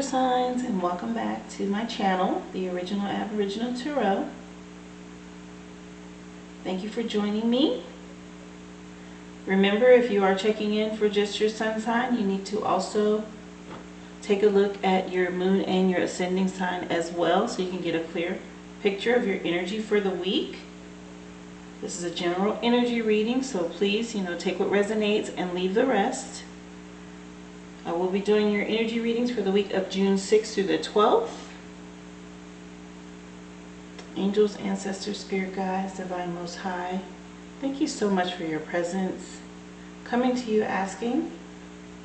signs, and welcome back to my channel, the Original Aboriginal Tarot. Thank you for joining me. Remember, if you are checking in for just your sun sign, you need to also take a look at your moon and your ascending sign as well, so you can get a clear picture of your energy for the week. This is a general energy reading, so please, take what resonates and leave the rest. I will be doing your energy readings for the week of June 6th through the 12th. Angels, ancestors, spirit guides, divine most high, thank you so much for your presence. Coming to you asking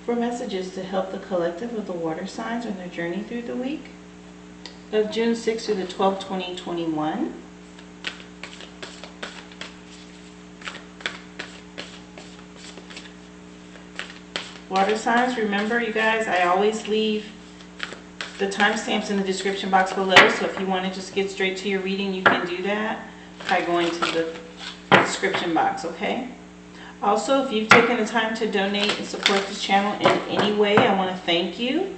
for messages to help the collective of the water signs on their journey through the week of June 6th through the 12th, 2021. Water signs, remember you guys, I always leave the timestamps in the description box below, so if you want to just get straight to your reading, you can do that by going to the description box, okay? Also, if you've taken the time to donate and support this channel in any way, I want to thank you.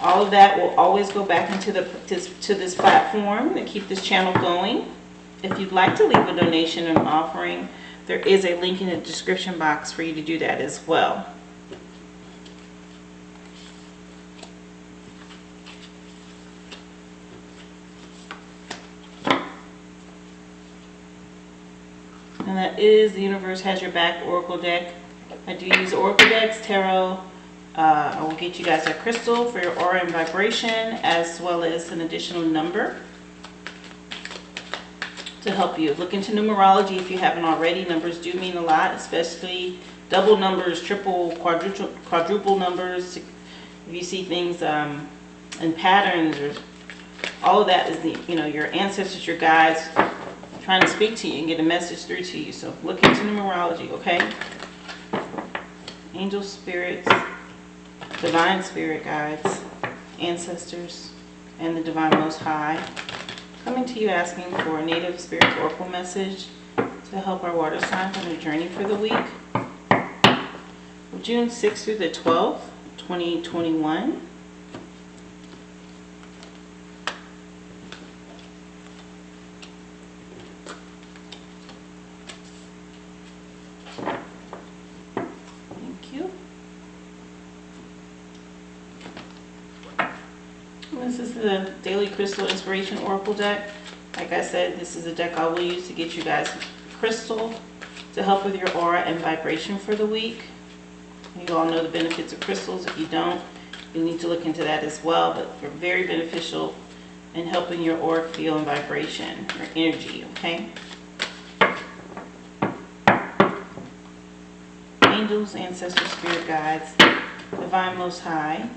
All of that will always go back into this platform to keep this channel going. If you'd like to leave a donation and offering, there is a link in the description box for you to do that as well. And that is the Universe Has Your Back Oracle deck. I do use Oracle decks, tarot. I will get you guys a crystal for your aura and vibration, as well as an additional number to help you. Look into numerology if you haven't already. Numbers do mean a lot, especially double numbers, triple, quadruple numbers. If you see things in patterns, or all of that is your ancestors, your guides trying to speak to you and get a message through to you. So look into numerology, okay? Angel spirits, divine spirit guides, ancestors, and the divine most high, coming to you asking for a native spirit oracle message to help our water signs on their journey for the week of June 6th through the 12th, 2021. Thank you. This is the Daily Crystal Inspiration Oracle deck. Like I said, this is a deck I will use to get you guys crystal to help with your aura and vibration for the week. You all know the benefits of crystals. If you don't, you need to look into that as well. But they're very beneficial in helping your auric field and vibration, your energy, okay? Angels, ancestors, spirit guides, divine most high,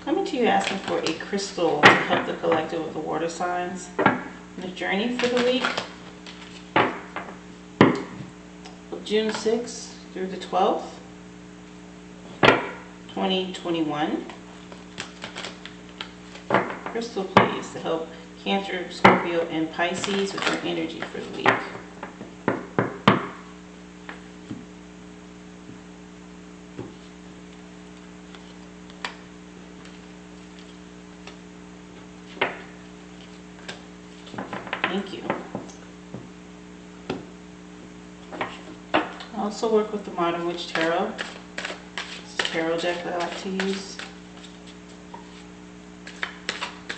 coming to you asking for a crystal to help the collective of the water signs on the journey for the week of June 6th through the 12th, 2021. Crystal, please, to help Cancer, Scorpio, and Pisces with their energy for the week. Thank you. I also work with the Modern Witch Tarot. It's a tarot deck that I like to use.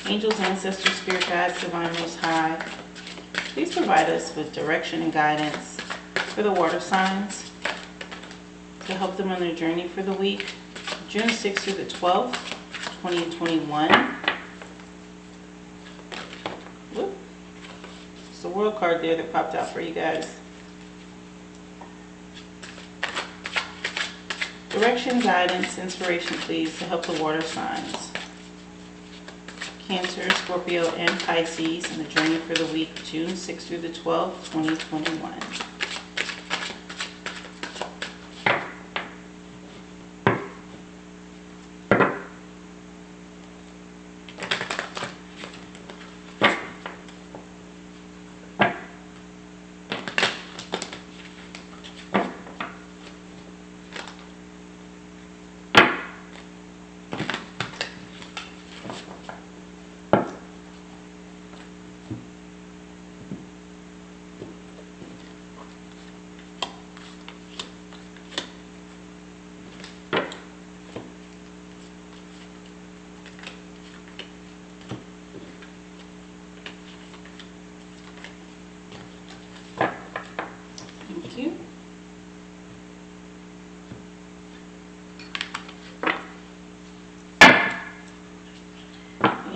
Angels, ancestors, spirit guides, divine most high, please provide us with direction and guidance for the water signs to help them on their journey for the week, June 6th through the 12th, 2021. The World card there that popped out for you guys. Direction, guidance, inspiration, please, to help the water signs, Cancer, Scorpio, and Pisces on the journey for the week June 6th through the 12th, 2021.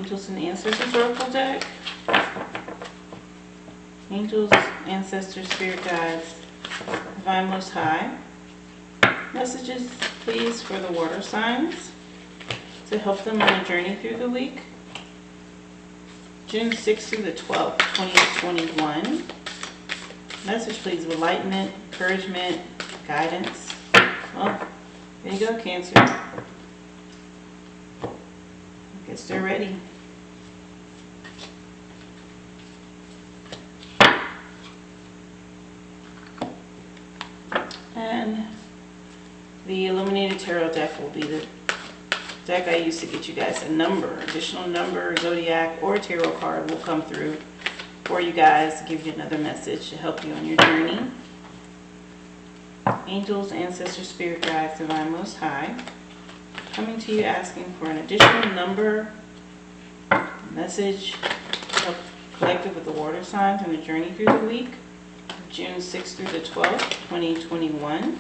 Angels and Ancestors Oracle deck. Angels, Ancestors, Spirit Guides, Divine Most High. Messages, please, for the water signs to help them on a journey through the week. June 6th through the 12th, 2021. Message, please, of enlightenment, encouragement, guidance. Well, there you go, Cancer. I guess they're ready. And the Illuminated Tarot deck will be the deck I use to get you guys a number, additional number, zodiac, or tarot card will come through for you guys to give you another message to help you on your journey. Angels, Ancestors, Spirit Guides, Divine Most High, coming to you asking for an additional number, message to help collective with the water signs on the journey through the week, June 6th through the 12th, 2021.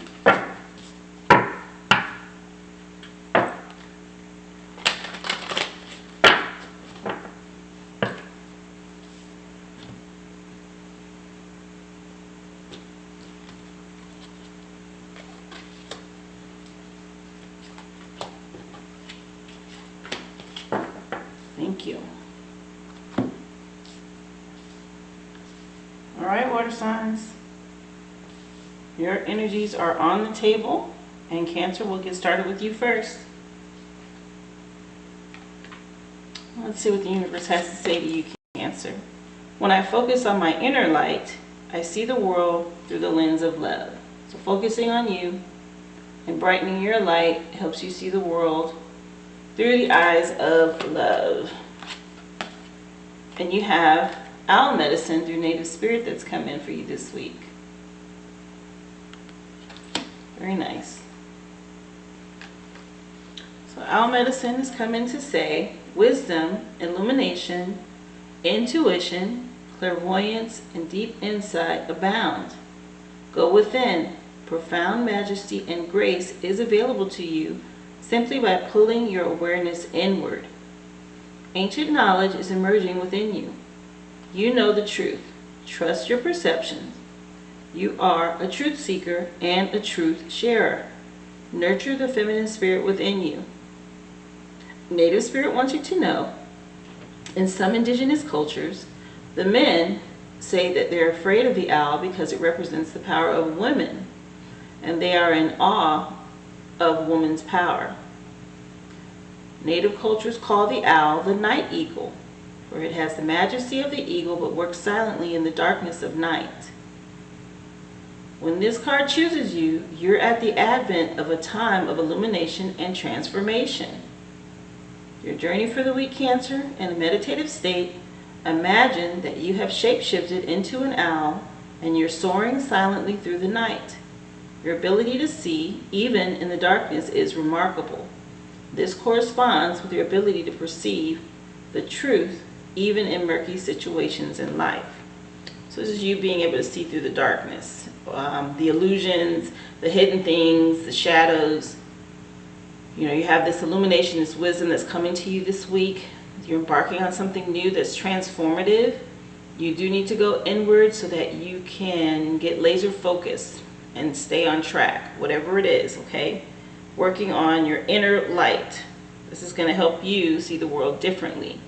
Thank you. All right, water signs. Your energies are on the table, and Cancer, will get started with you first. Let's see what the universe has to say to you, Cancer. When I focus on my inner light, I see the world through the lens of love. So focusing on you and brightening your light helps you see the world through the eyes of love. And you have owl medicine through Native Spirit that's come in for you this week. Very nice. So owl medicine has come in to say wisdom, illumination, intuition, clairvoyance, and deep insight abound. Go within. Profound majesty and grace is available to you simply by pulling your awareness inward. Ancient knowledge is emerging within you. You know the truth. Trust your perceptions. You are a truth seeker and a truth sharer. Nurture the feminine spirit within you. Native Spirit wants you to know, in some indigenous cultures, the men say that they're afraid of the owl because it represents the power of women, and they are in awe of woman's power. Native cultures call the owl the night eagle, for it has the majesty of the eagle but works silently in the darkness of night. When this card chooses you, you're at the advent of a time of illumination and transformation. Your journey for the week, Cancer, in a meditative state, imagine that you have shapeshifted into an owl and you're soaring silently through the night. Your ability to see, even in the darkness, is remarkable. This corresponds with your ability to perceive the truth, even in murky situations in life. So this is you being able to see through the darkness, the illusions, the hidden things, the shadows. You know, you have this illumination, this wisdom that's coming to you this week. You're embarking on something new that's transformative. You do need to go inward so that you can get laser focused and stay on track, whatever it is, okay? Working on your inner light. This is going to help you see the world differently.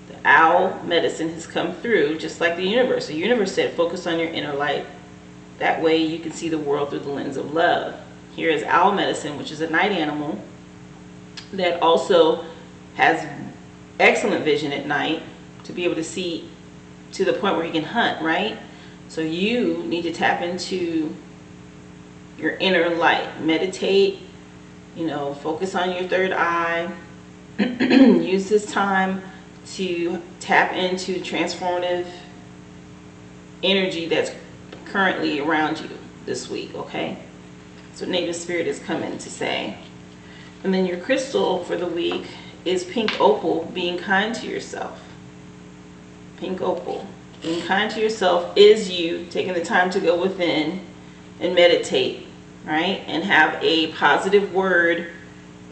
The owl medicine has come through, just like the universe. The universe said focus on your inner light. That way you can see the world through the lens of love. Here is owl medicine, which is a night animal that also has excellent vision at night to be able to see to the point where he can hunt, right? So you need to tap into your inner light. Meditate, you know, focus on your third eye. Use this time to tap into transformative energy that's currently around you this week, okay? So Native Spirit is coming to say. And then your crystal for the week is pink opal, being kind to yourself. Pink opal. Being kind to yourself is you taking the time to go within and meditate, right? And have a positive word,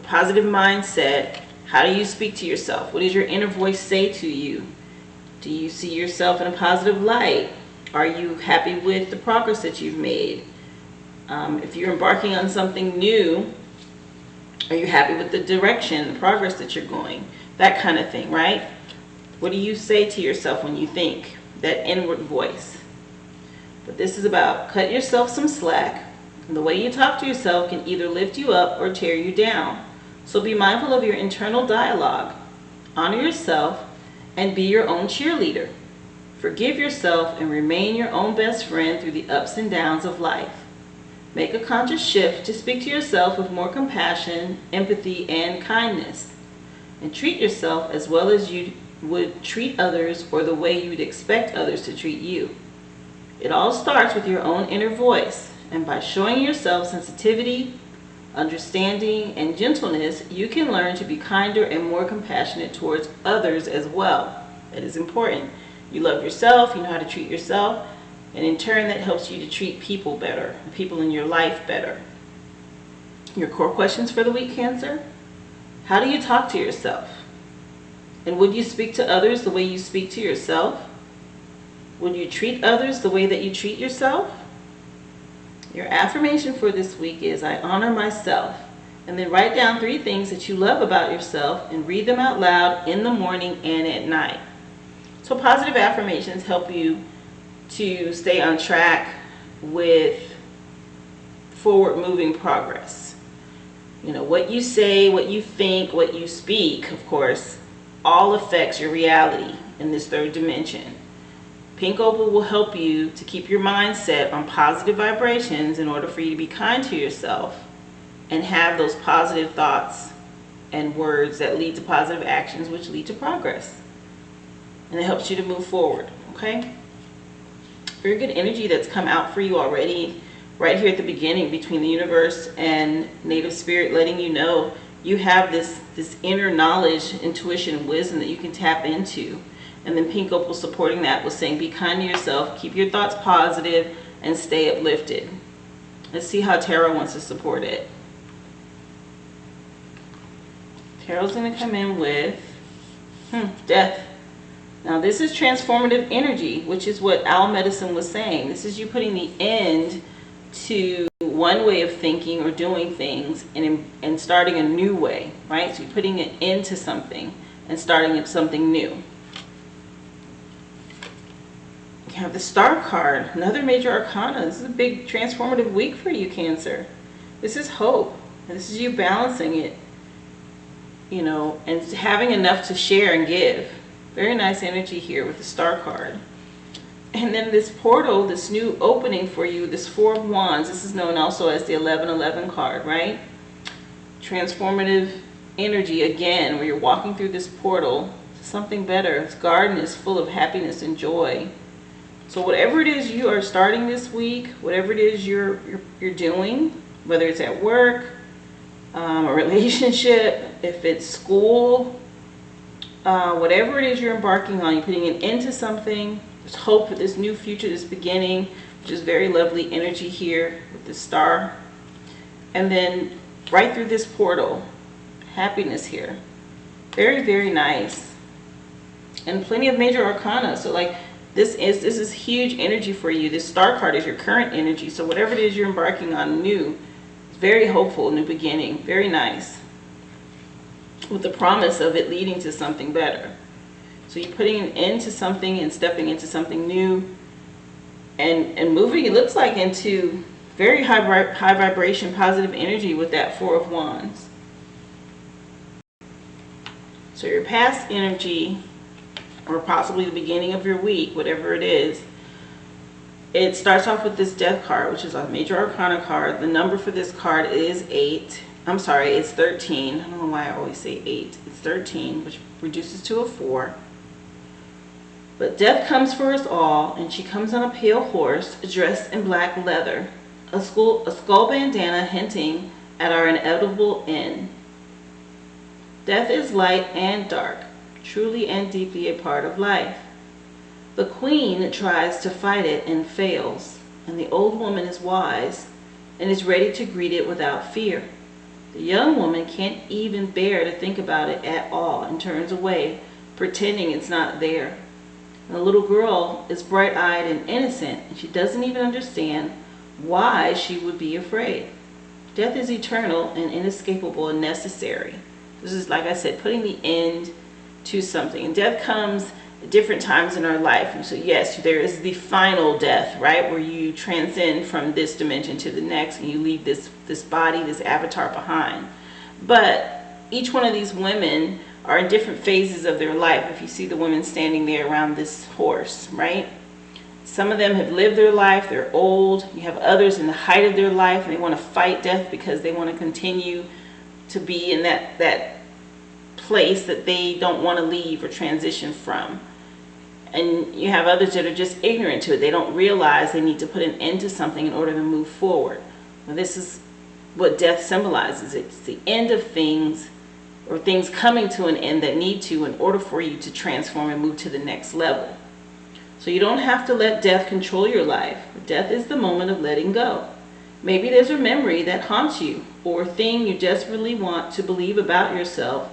positive mindset, How do you speak to yourself? What does your inner voice say to you? Do you see yourself in a positive light? Are you happy with the progress that you've made? If you're embarking on something new, are you happy with the direction, the progress that you're going? That kind of thing, right? What do you say to yourself when you think? That inward voice. But this is about cut yourself some slack. And the way you talk to yourself can either lift you up or tear you down. So be mindful of your internal dialogue. Honor yourself and be your own cheerleader. Forgive yourself and remain your own best friend through the ups and downs of life. Make a conscious shift to speak to yourself with more compassion, empathy, and kindness. And treat yourself as well as you would treat others or the way you would expect others to treat you. It all starts with your own inner voice, and by showing yourself sensitivity, understanding, and gentleness, you can learn to be kinder and more compassionate towards others as well. That is important. You love yourself, you know how to treat yourself, and in turn that helps you to treat people better, people in your life better. Your core questions for the week, Cancer. How do you talk to yourself? And would you speak to others the way you speak to yourself? Would you treat others the way that you treat yourself? Your affirmation for this week is, I honor myself. And then write down 3 things that you love about yourself and read them out loud in the morning and at night. So positive affirmations help you to stay on track with forward moving progress. You know, what you say, what you think, what you speak, of course, all affects your reality in this 3rd dimension. Pink Opal will help you to keep your mind set on positive vibrations in order for you to be kind to yourself and have those positive thoughts and words that lead to positive actions, which lead to progress. And it helps you to move forward, okay? Very good energy that's come out for you already right here at the beginning between the universe and native spirit, letting you know you have this inner knowledge, intuition, wisdom that you can tap into. And then Pink Opal supporting that was saying, be kind to yourself, keep your thoughts positive, and stay uplifted. Let's see how Tarot wants to support it. Tarot's going to come in with Death. Now this is transformative energy, which is what Owl Medicine was saying. This is you putting the end to one way of thinking or doing things and starting a new way, right? So you're putting an end to something and starting something new. You have the Star card, another major arcana. This is a big transformative week for you, Cancer. This is hope. This is you balancing it, you know, and having enough to share and give. Very nice energy here with the Star card. And then this portal, this new opening for you, this 4 of Wands. This is known also as the 1111 card, right? Transformative energy again, where you're walking through this portal to something better. This garden is full of happiness and joy. So whatever it is you are starting this week, whatever it is you're doing, whether it's at work, a relationship, if it's school, whatever it is you're embarking on, you're putting an end to something. There's hope for this new future, this beginning, which is very lovely energy here with the Star. And then right through this portal, happiness here. Very, very nice. And plenty of major arcana. So like this is huge energy for you. This Star card is your current energy. So whatever it is you're embarking on new, it's very hopeful, new beginning. Very nice. With the promise of it leading to something better. So you're putting an end to something and stepping into something new and moving, it looks like, into very high vibration, positive energy with that 4 of Wands. So your past energy, or possibly the beginning of your week, whatever it is, it starts off with this Death card, which is a major arcana card. The number for this card is 8. I'm sorry, it's 13. I don't know why I always say 8. It's 13, which reduces to a 4. But death comes for us all, and she comes on a pale horse, dressed in black leather, a skull bandana hinting at our inevitable end. Death is light and dark, truly and deeply a part of life. The queen tries to fight it and fails, and the old woman is wise and is ready to greet it without fear. The young woman can't even bear to think about it at all and turns away, pretending it's not there. The little girl is bright-eyed and innocent, and she doesn't even understand why she would be afraid. Death is eternal and inescapable and necessary. This is, like I said, putting the end to something. And death comes at different times in our life. And so yes, there is the final death, right, where you transcend from this dimension to the next and you leave this body, this avatar behind. But each one of these women are in different phases of their life. If you see the women standing there around this horse, right? Some of them have lived their life, they're old. You have others in the height of their life and they want to fight death because they want to continue to be in that place that they don't want to leave or transition from. And you have others that are just ignorant to it. They don't realize they need to put an end to something in order to move forward. Well, this is what death symbolizes. It's the end of things, or things coming to an end that need to in order for you to transform and move to the next level. So you don't have to let death control your life. Death is the moment of letting go. Maybe there's a memory that haunts you or a thing you desperately want to believe about yourself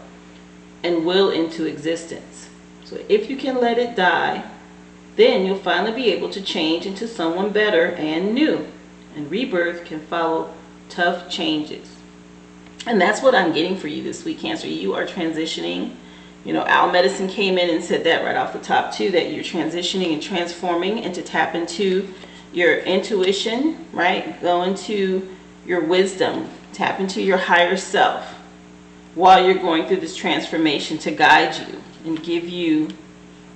and will into existence. So if you can let it die, then you'll finally be able to change into someone better and new. And rebirth can follow tough changes. And that's what I'm getting for you this week, Cancer. You are transitioning. You know, Owl Medicine came in and said that right off the top too, that you're transitioning and transforming and to tap into your intuition, right? Go into your wisdom, tap into your higher self while you're going through this transformation to guide you and give you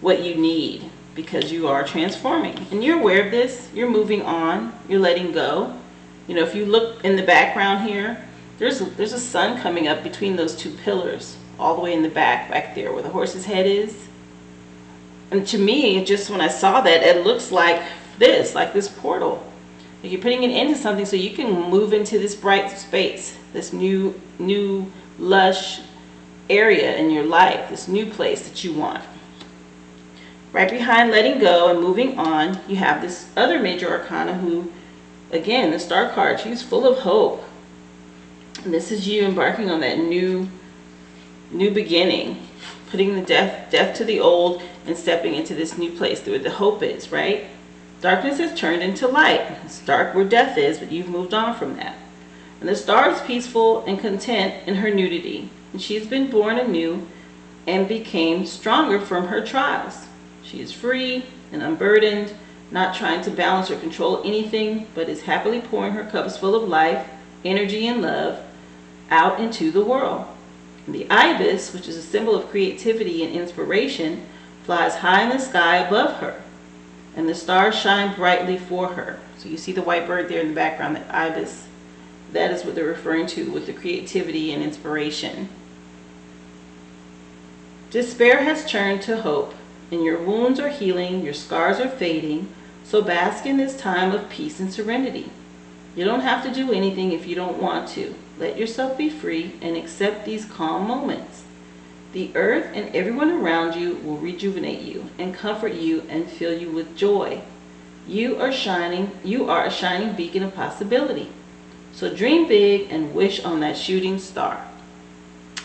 what you need, because you are transforming. And you're aware of this. You're moving on. You're letting go. You know, if you look in the background here, there's a sun coming up between those two pillars, all the way in the back there where the horse's head is. And to me, just when I saw that, it looks like this portal. Like you're putting it into something so you can move into this bright space, this new lush area in your life, this new place that you want. Right behind letting go and moving on, you have this other major arcana who, again, the star card, she's full of hope. And this is you embarking on that new beginning, putting the death to the old and stepping into this new place where the hope is, right? Darkness has turned into light. It's dark where death is, but you've moved on from that. And the star is peaceful and content in her nudity. And she's been born anew and became stronger from her trials. She is free and unburdened, not trying to balance or control anything, but is happily pouring her cups full of life, energy, and love out into the world. And the ibis, which is a symbol of creativity and inspiration, flies high in the sky above her. And the stars shine brightly for her. So you see the white bird there in the background, the ibis. That is what they're referring to with the creativity and inspiration. Despair has turned to hope, and your wounds are healing, your scars are fading, so bask in this time of peace and serenity. You don't have to do anything if you don't want to. Let yourself be free and accept these calm moments. The earth and everyone around you will rejuvenate you and comfort you and fill you with joy. You are a shining beacon of possibility. So dream big and wish on that shooting star.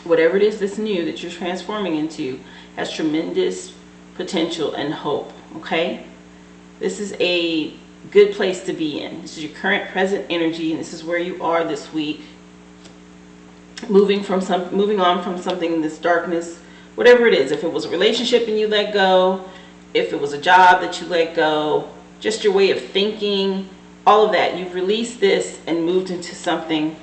Whatever it is that's new that you're transforming into has tremendous potential and hope, okay? This is a good place to be in. This is your current present energy, and this is where you are this week. Moving on from something in this darkness, whatever it is. If it was a relationship and you let go, if it was a job that you let go, just your way of thinking, all of that, you've released this and moved into something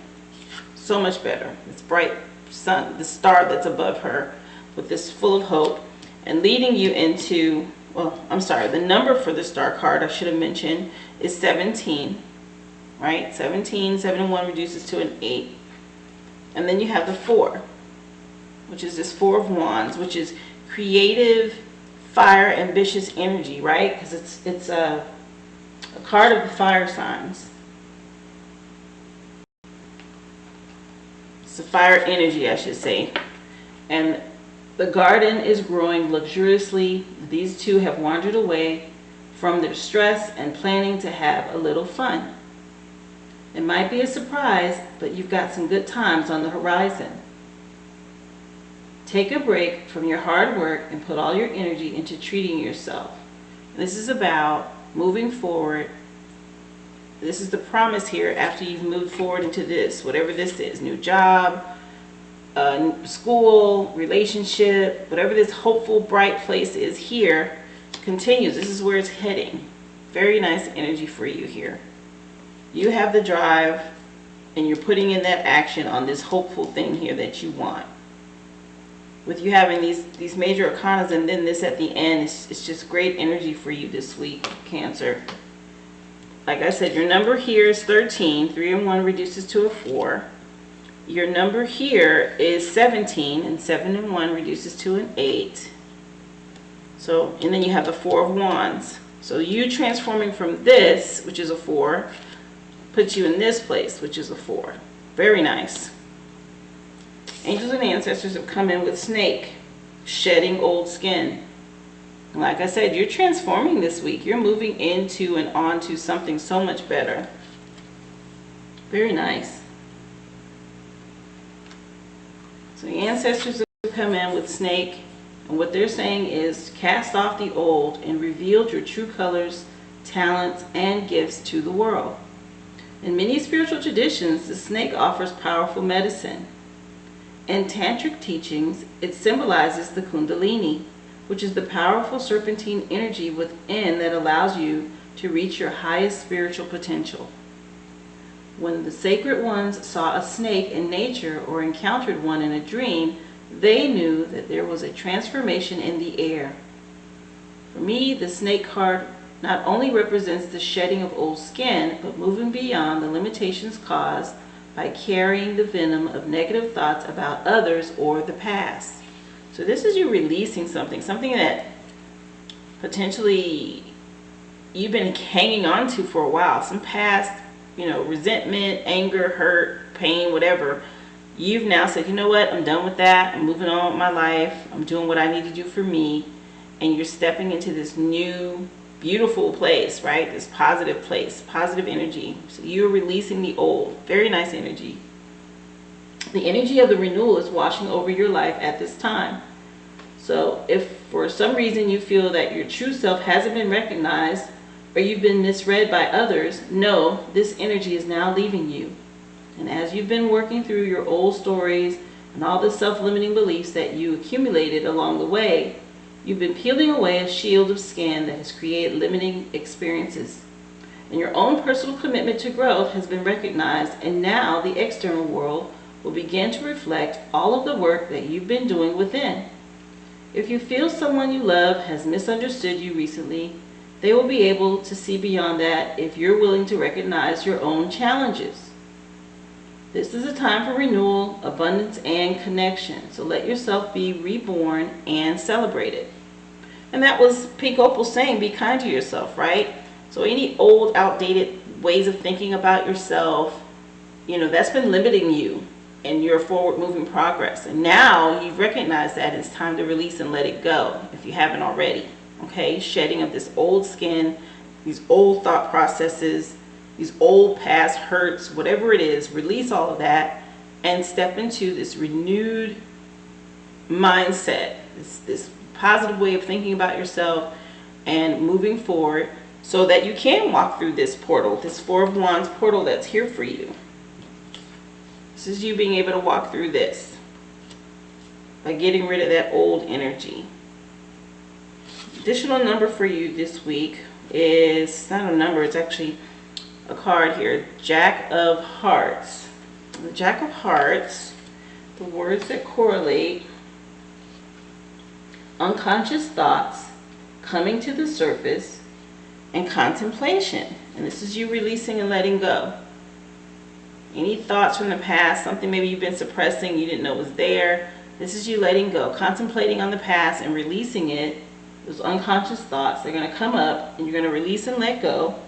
so much better. This bright sun, the star that's above her, with this full of hope, and leading you into, well, I'm sorry, the number for the star card, I should have mentioned, is 17, right? 17, 7 and 1 reduces to an 8. And then you have the 4, which is this 4 of Wands, which is creative, fire, ambitious energy, right? Because it's a card of the fire signs. It's a fire energy, I should say. And the garden is growing luxuriously. These two have wandered away from their stress and planning to have a little fun. It might be a surprise, but you've got some good times on the horizon. Take a break from your hard work and put all your energy into treating yourself. This is about moving forward. This is the promise here after you've moved forward into this, whatever this is, new job, school, relationship, whatever this hopeful, bright place is here, continues. This is where it's heading. Very nice energy for you here. You have the drive, and you're putting in that action on this hopeful thing here that you want. With you having these major arcanas and then this at the end, it's just great energy for you this week, Cancer. Like I said, your number here is 13. 3 and 1 reduces to a 4. Your number here is 17, and 7 and 1 reduces to an 8. So, and then you have the 4 of Wands. So you transforming from this, which is a 4, puts you in this place, which is a 4. Very nice. Angels and ancestors have come in with snake, shedding old skin. And like I said, you're transforming this week. You're moving into and onto something so much better. Very nice. So the ancestors have come in with snake, and what they're saying is cast off the old and reveal your true colors, talents, and gifts to the world. In many spiritual traditions, the snake offers powerful medicine. In tantric teachings, it symbolizes the kundalini, which is the powerful serpentine energy within that allows you to reach your highest spiritual potential. When the sacred ones saw a snake in nature or encountered one in a dream, they knew that there was a transformation in the air. For me, the snake card not only represents the shedding of old skin, but moving beyond the limitations caused by carrying the venom of negative thoughts about others or the past. So this is you releasing something that potentially you've been hanging on to for a while. Some past, resentment, anger, hurt, pain, whatever. You've now said, you know what, I'm done with that. I'm moving on with my life. I'm doing what I need to do for me. And you're stepping into this new, beautiful place, right? This positive place, positive energy. So you're releasing the old. Very nice energy. The energy of the renewal is washing over your life at this time. So if for some reason you feel that your true self hasn't been recognized or you've been misread by others, know this energy is now leaving you. And as you've been working through your old stories and all the self-limiting beliefs that you accumulated along the way, you've been peeling away a shield of skin that has created limiting experiences. And your own personal commitment to growth has been recognized, and now the external world will begin to reflect all of the work that you've been doing within. If you feel someone you love has misunderstood you recently, they will be able to see beyond that if you're willing to recognize your own challenges. This is a time for renewal, abundance, and connection. So let yourself be reborn and celebrated. And that was Pink Opal saying, be kind to yourself, right? So any old, outdated ways of thinking about yourself, that's been limiting you in your forward-moving progress. And now you've recognized that it's time to release and let it go, if you haven't already. Okay? Shedding of this old skin, these old thought processes, these old past hurts, whatever it is, release all of that and step into this renewed mindset, this positive way of thinking about yourself and moving forward so that you can walk through this portal, this 4 of Wands portal that's here for you. This is you being able to walk through this by getting rid of that old energy. Additional number for you this week is not a number, it's actually a card here, Jack of Hearts. The Jack of Hearts, the words that correlate: unconscious thoughts coming to the surface and contemplation. And this is you releasing and letting go. Any thoughts from the past, something maybe you've been suppressing, you didn't know was there. This is you letting go, contemplating on the past and releasing it. Those unconscious thoughts, they're going to come up and you're going to release and let go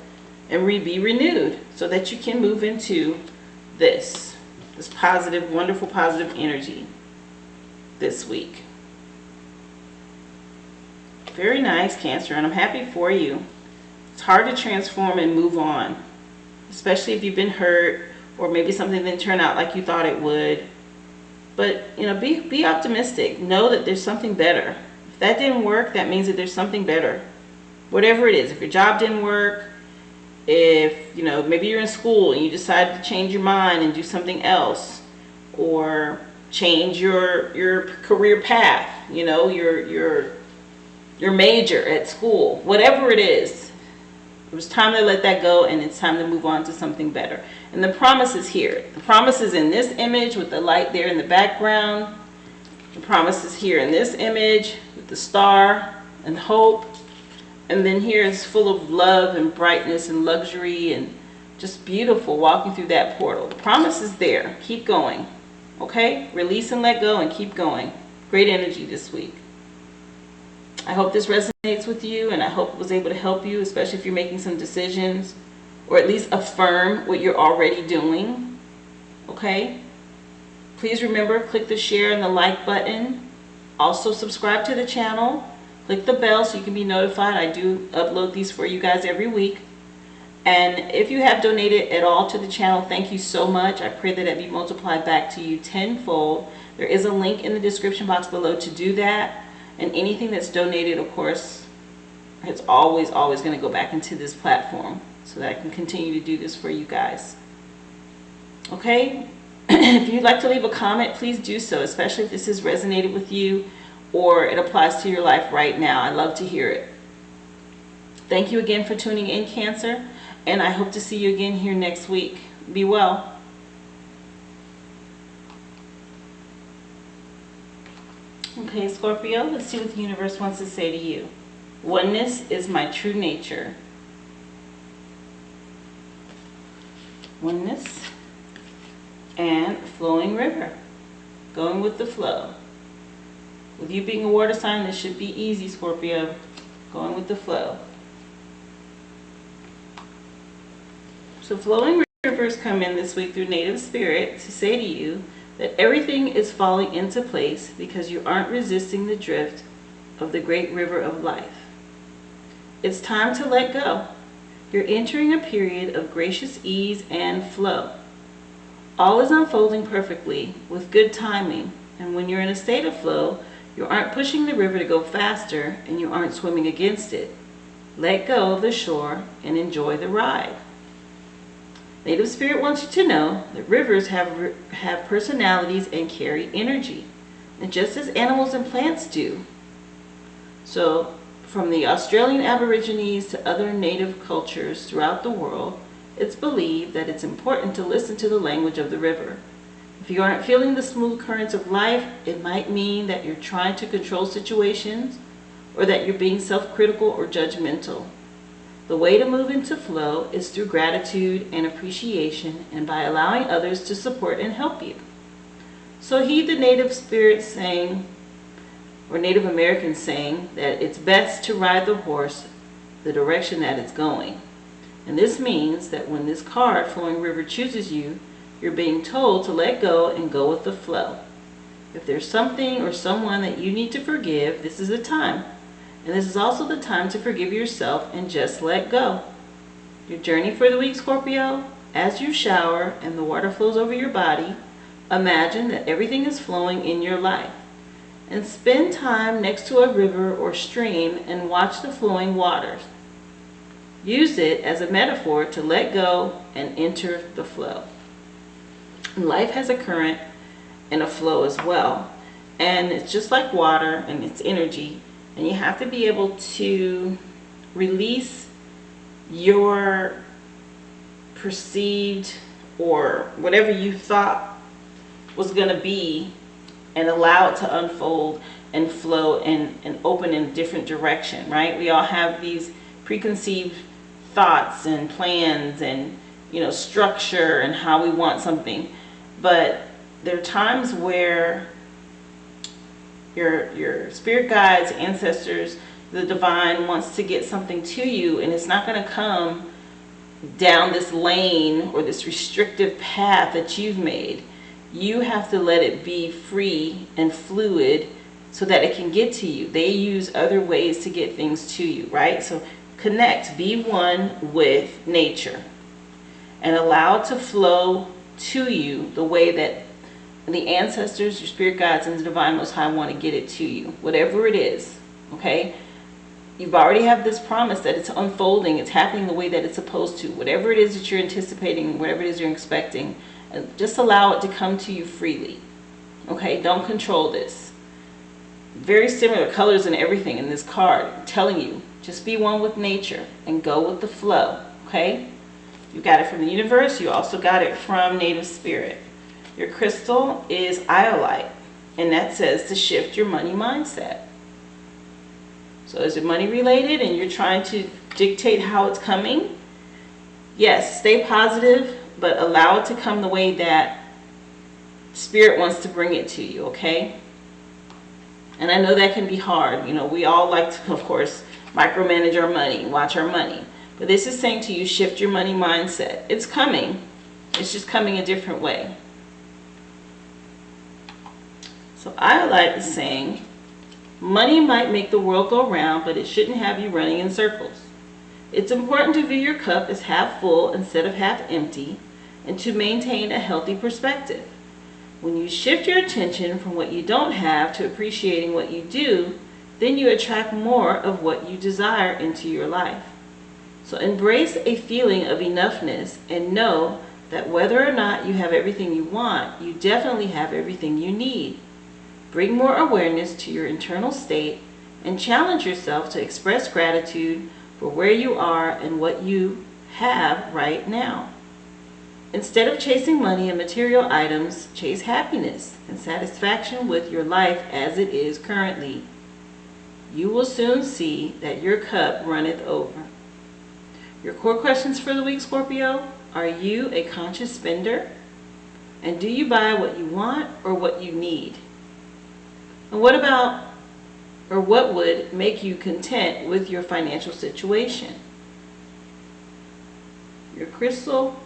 and be renewed so that you can move into this positive, wonderful, positive energy this week. Very nice, Cancer, and I'm happy for you. It's hard to transform and move on. especially if you've been hurt or maybe something didn't turn out like you thought it would. But, you know, be optimistic. Know that there's something better. If that didn't work, that means that there's something better. Whatever it is. If your job didn't work, if, you know, maybe you're in school and you decide to change your mind and do something else, or change your career path, you know, your major at school, whatever it is, it was time to let that go, and it's time to move on to something better. And the promise is here. The promise is in this image with the light there in the background. The promise is here in this image with the star and hope. And then here it's full of love and brightness and luxury and just beautiful, walking through that portal. The promise is there. Keep going. Okay? Release and let go and keep going. Great energy this week. I hope this resonates with you, and I hope it was able to help you, especially if you're making some decisions, or at least affirm what you're already doing. Okay? Please remember, click the share and the like button. Also subscribe to the channel. Click the bell so you can be notified. I do upload these for you guys every week. And if you have donated at all to the channel, thank you so much. I pray that it be multiplied back to you tenfold. There is a link in the description box below to do that. And anything that's donated, of course, it's always going to go back into this platform so that I can continue to do this for you guys. Okay? If you'd like to leave a comment, please do so, especially if this has resonated with you or it applies to your life right now. I'd love to hear it. Thank you again for tuning in, Cancer, and I hope to see you again here next week. Be well. Okay, Scorpio, let's see what the universe wants to say to you. Oneness is my true nature. Oneness and flowing river. Going with the flow. With you being a water sign, this should be easy, Scorpio. Going with the flow. So flowing rivers come in this week through native spirit to say to you that everything is falling into place because you aren't resisting the drift of the great river of life. It's time to let go. You're entering a period of gracious ease and flow. All is unfolding perfectly with good timing, and when you're in a state of flow, you aren't pushing the river to go faster and you aren't swimming against it. Let go of the shore and enjoy the ride. Native Spirit wants you to know that rivers have personalities and carry energy, and just as animals and plants do. So, from the Australian Aborigines to other native cultures throughout the world, it's believed that it's important to listen to the language of the river. If you aren't feeling the smooth currents of life, it might mean that you're trying to control situations or that you're being self-critical or judgmental. The way to move into flow is through gratitude and appreciation and by allowing others to support and help you. So heed the Native Spirit saying, or Native American saying, that it's best to ride the horse the direction that it's going. And this means that when this card, Flowing River, chooses you, you're being told to let go and go with the flow. If there's something or someone that you need to forgive, this is the time. And this is also the time to forgive yourself and just let go. Your journey for the week, Scorpio, as you shower and the water flows over your body, imagine that everything is flowing in your life. And spend time next to a river or stream and watch the flowing waters. Use it as a metaphor to let go and enter the flow. And life has a current and a flow as well. And it's just like water and it's energy. And you have to be able to release your perceived or whatever you thought was going to be and allow it to unfold and flow and open in a different direction, right? We all have these preconceived thoughts and plans and, you know, structure and how we want something. But there are times where your spirit guides, ancestors, the divine wants to get something to you, and it's not going to come down this lane or this restrictive path that you've made. You have to let it be free and fluid so that it can get to you. They use other ways to get things to you, right? So connect, be one with nature. and allow it to flow to you the way that the ancestors, your spirit guides, and the divine most high want to get it to you, whatever it is. Okay, you've already have this promise that it's unfolding, it's happening the way that it's supposed to. Whatever it is that you're anticipating, whatever it is you're expecting, just allow it to come to you freely. Okay, don't control this. Very similar colors and everything in this card, I'm telling you, just be one with nature and go with the flow. Okay, you got it from the universe, you also got it from native spirit. Your crystal is iolite, and that says to shift your money mindset. So is it money related and you're trying to dictate how it's coming? Yes, stay positive, but allow it to come the way that spirit wants to bring it to you, okay? And I know that can be hard. You know, we all like to, of course, micromanage our money, watch our money. But this is saying to you, shift your money mindset. It's coming. It's just coming a different way. So Iolite is saying, money might make the world go round, but it shouldn't have you running in circles. It's important to view your cup as half full instead of half empty, and to maintain a healthy perspective. When you shift your attention from what you don't have to appreciating what you do, then you attract more of what you desire into your life. So embrace a feeling of enoughness and know that whether or not you have everything you want, you definitely have everything you need. Bring more awareness to your internal state and challenge yourself to express gratitude for where you are and what you have right now. Instead of chasing money and material items, chase happiness and satisfaction with your life as it is currently. You will soon see that your cup runneth over. Your core questions for the week, Scorpio: are you a conscious spender? And do you buy what you want or what you need? And what would make you content with your financial situation? Your crystal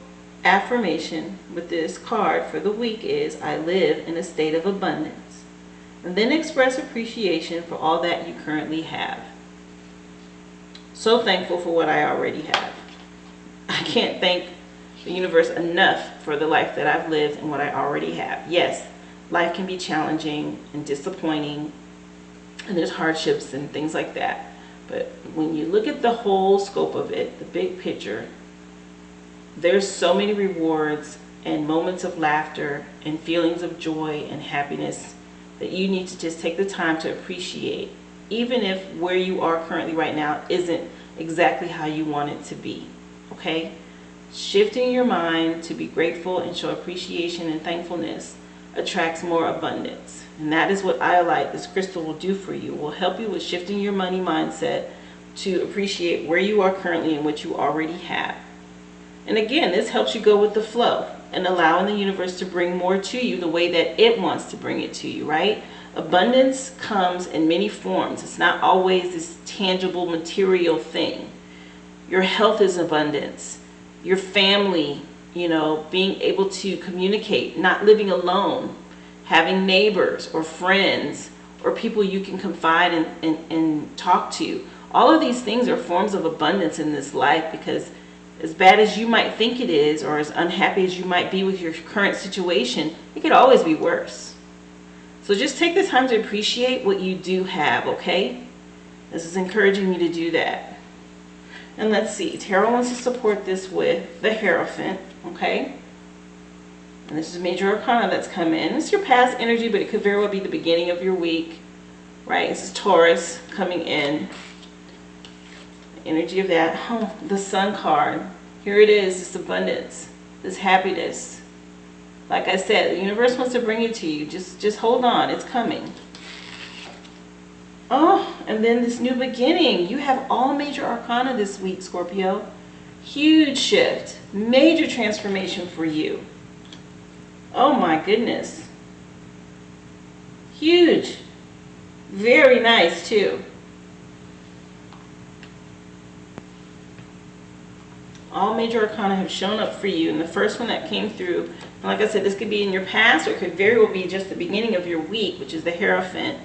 affirmation with this card for the week is, I live in a state of abundance. And then express appreciation for all that you currently have. So thankful for what I already have. I can't thank the universe enough for the life that I've lived and what I already have. Yes, life can be challenging and disappointing, and there's hardships and things like that. But when you look at the whole scope of it, the big picture, there's so many rewards and moments of laughter and feelings of joy and happiness that you need to just take the time to appreciate, even if where you are currently right now isn't exactly how you want it to be. Okay? Shifting your mind to be grateful and show appreciation and thankfulness attracts more abundance. And that is what Iolite, this crystal, will do for you. It will help you with shifting your money mindset to appreciate where you are currently and what you already have. And again, this helps you go with the flow and allowing the universe to bring more to you the way that it wants to bring it to you, right? Abundance comes in many forms. It's not always this tangible material thing. Your health is abundance. Your family, being able to communicate, not living alone, having neighbors or friends or people you can confide and talk to. All of these things are forms of abundance in this life, because as bad as you might think it is, or as unhappy as you might be with your current situation, it could always be worse. So just take the time to appreciate what you do have, okay? This is encouraging you to do that. And let's see, Tarot wants to support this with the Hierophant, okay? And this is Major Arcana that's come in. It's your past energy, but it could very well be the beginning of your week, right? This is Taurus coming in. Energy of that. Oh, the Sun card. Here it is, this abundance, this happiness. Like I said, the universe wants to bring it to you. Just hold on, it's coming. Oh, and then this new beginning. You have all major arcana this week, Scorpio. Huge shift, major transformation for you. Oh my goodness. Huge. Very nice too. All major arcana have shown up for you. And the first one that came through, and like I said, this could be in your past, or it could very well be just the beginning of your week, which is the Hierophant.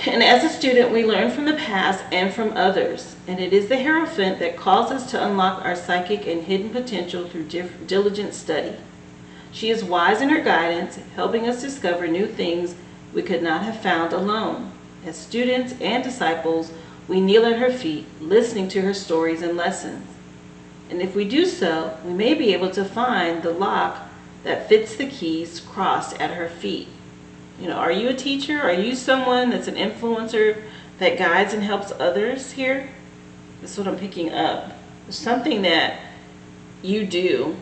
And as a student, we learn from the past and from others. And it is the Hierophant that calls us to unlock our psychic and hidden potential through diligent study. She is wise in her guidance, helping us discover new things we could not have found alone. As students and disciples, we kneel at her feet, listening to her stories and lessons. And if we do so, we may be able to find the lock that fits the keys crossed at her feet. Are you a teacher? Are you someone that's an influencer that guides and helps others here? That's what I'm picking up. There's something that you do.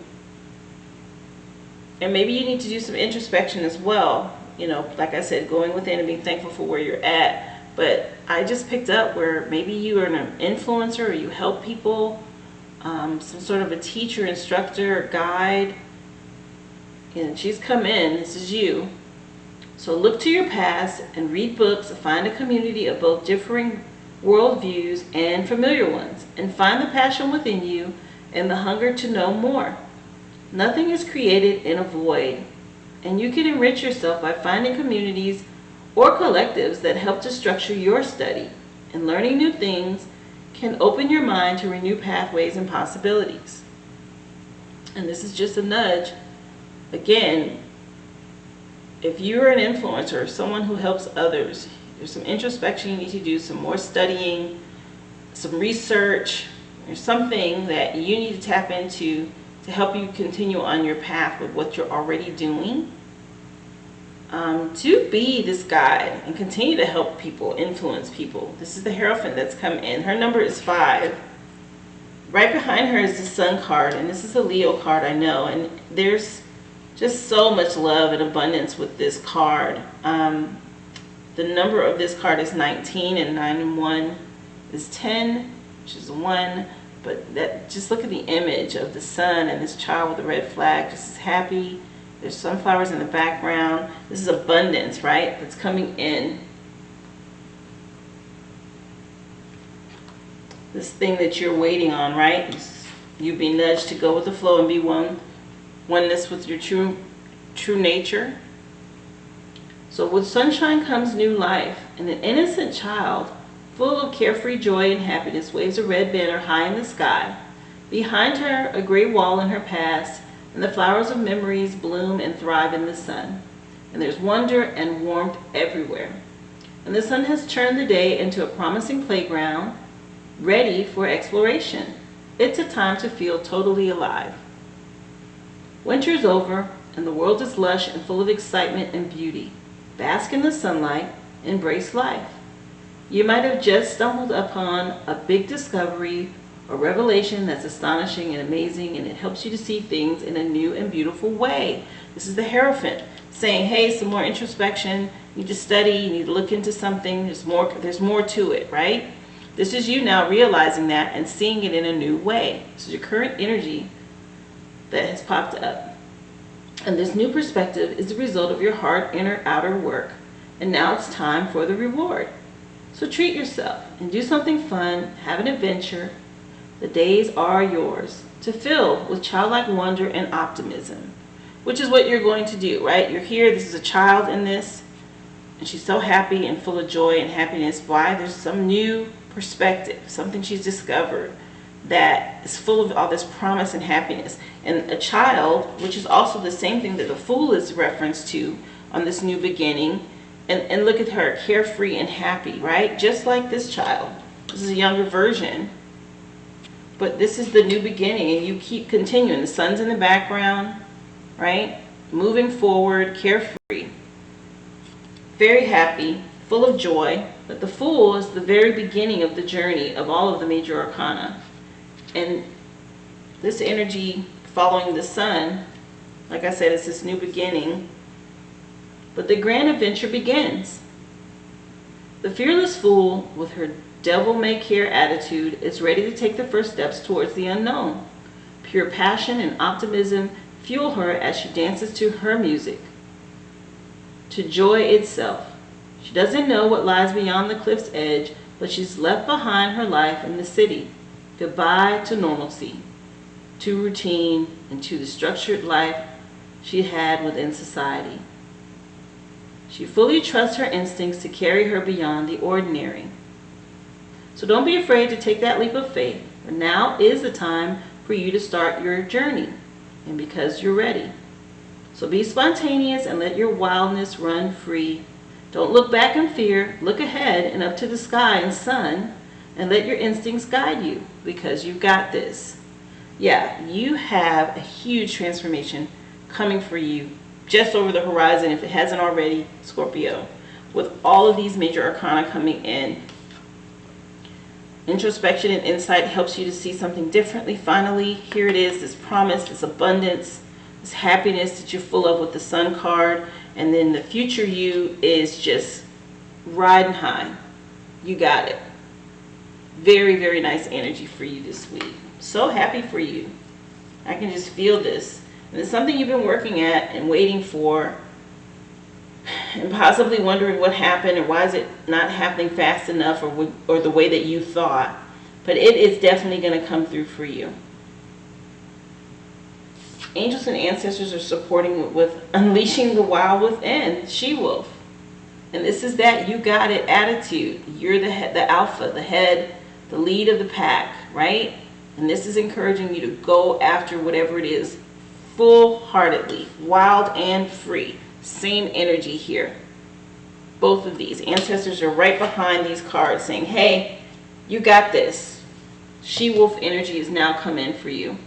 And maybe you need to do some introspection as well. Like I said, going within and being thankful for where you're at. But I just picked up where maybe you are an influencer or you help people, some sort of a teacher, instructor, or guide. And she's come in. This is you. So look to your past and read books, find a community of both differing worldviews and familiar ones, and find the passion within you and the hunger to know more. Nothing is created in a void, and you can enrich yourself by finding communities or collectives that help to structure your study, and learning new things can open your mind to renew pathways and possibilities. And this is just a nudge. Again, if you're an influencer or someone who helps others, there's some introspection you need to do, some more studying, some research, or something that you need to tap into to help you continue on your path with what you're already doing. To be this guide and continue to help people, influence people. This is the Hierophant that's come in. Her number is 5. Right behind her is the Sun card, and this is a Leo card, I know, and there's just so much love and abundance with this card. The number of this card is 19, and 9 and 1 is 10, which is 1. But just look at the image of the sun and this child with a red flag, just as happy. There's sunflowers in the background. This is abundance, right? That's coming in. This thing that you're waiting on, right? You be nudged to go with the flow and be oneness with your true nature. So with sunshine comes new life, and an innocent child full of carefree joy and happiness waves a red banner high in the sky. Behind her, a gray wall in her past, and the flowers of memories bloom and thrive in the sun. And there's wonder and warmth everywhere. And the sun has turned the day into a promising playground, ready for exploration. It's a time to feel totally alive. Winter is over, and the world is lush and full of excitement and beauty. Bask in the sunlight, embrace life. You might have just stumbled upon a big discovery or revelation that's astonishing and amazing, and it helps you to see things in a new and beautiful way. This is the Hierophant saying, hey, some more introspection. You need to study. You need to look into something. There's more to it, right? This is you now realizing that and seeing it in a new way. This is your current energy that has popped up. And this new perspective is the result of your hard inner outer work. And now it's time for the reward. So treat yourself and do something fun, have an adventure. The days are yours to fill with childlike wonder and optimism, which is what you're going to do, right? You're here, this is a child in this, and she's so happy and full of joy and happiness. Why? There's some new perspective, something she's discovered that is full of all this promise and happiness. And a child, which is also the same thing that the Fool is referenced to on this new beginning. And look at her, carefree and happy, right? Just like this child. This is a younger version. But this is the new beginning, and you keep continuing. The sun's in the background, right? Moving forward, carefree. Very happy, full of joy. But the Fool is the very beginning of the journey of all of the major arcana. And this energy following the sun, like I said, it's this new beginning. But the grand adventure begins. The fearless Fool, with her devil-may-care attitude, is ready to take the first steps towards the unknown. Pure passion and optimism fuel her as she dances to her music, to joy itself. She doesn't know what lies beyond the cliff's edge, but she's left behind her life in the city. Goodbye to normalcy, to routine, and to the structured life she had within society. She fully trusts her instincts to carry her beyond the ordinary. So don't be afraid to take that leap of faith. For now is the time for you to start your journey, and because you're ready. So be spontaneous and let your wildness run free. Don't look back in fear. Look ahead and up to the sky and sun, and let your instincts guide you, because you've got this. Yeah, you have a huge transformation coming for you just over the horizon, if it hasn't already, Scorpio. With all of these major arcana coming in, introspection and insight helps you to see something differently. Finally, here it is, this promise, this abundance, this happiness that you're full of with the Sun card. And then the future you is just riding high. You got it. Very, very nice energy for you this week. So happy for you. I can just feel this. And it's something you've been working at and waiting for, and possibly wondering what happened and why is it not happening fast enough, or the way that you thought. But it is definitely going to come through for you. Angels and ancestors are supporting with unleashing the wild within, she-wolf. And this is that you got it attitude. You're the head, the alpha, the head, the lead of the pack, right? And this is encouraging you to go after whatever it is full-heartedly, wild and free. Same energy here. Both of these ancestors are right behind these cards saying, hey, you got this. She-wolf energy is now come in for you.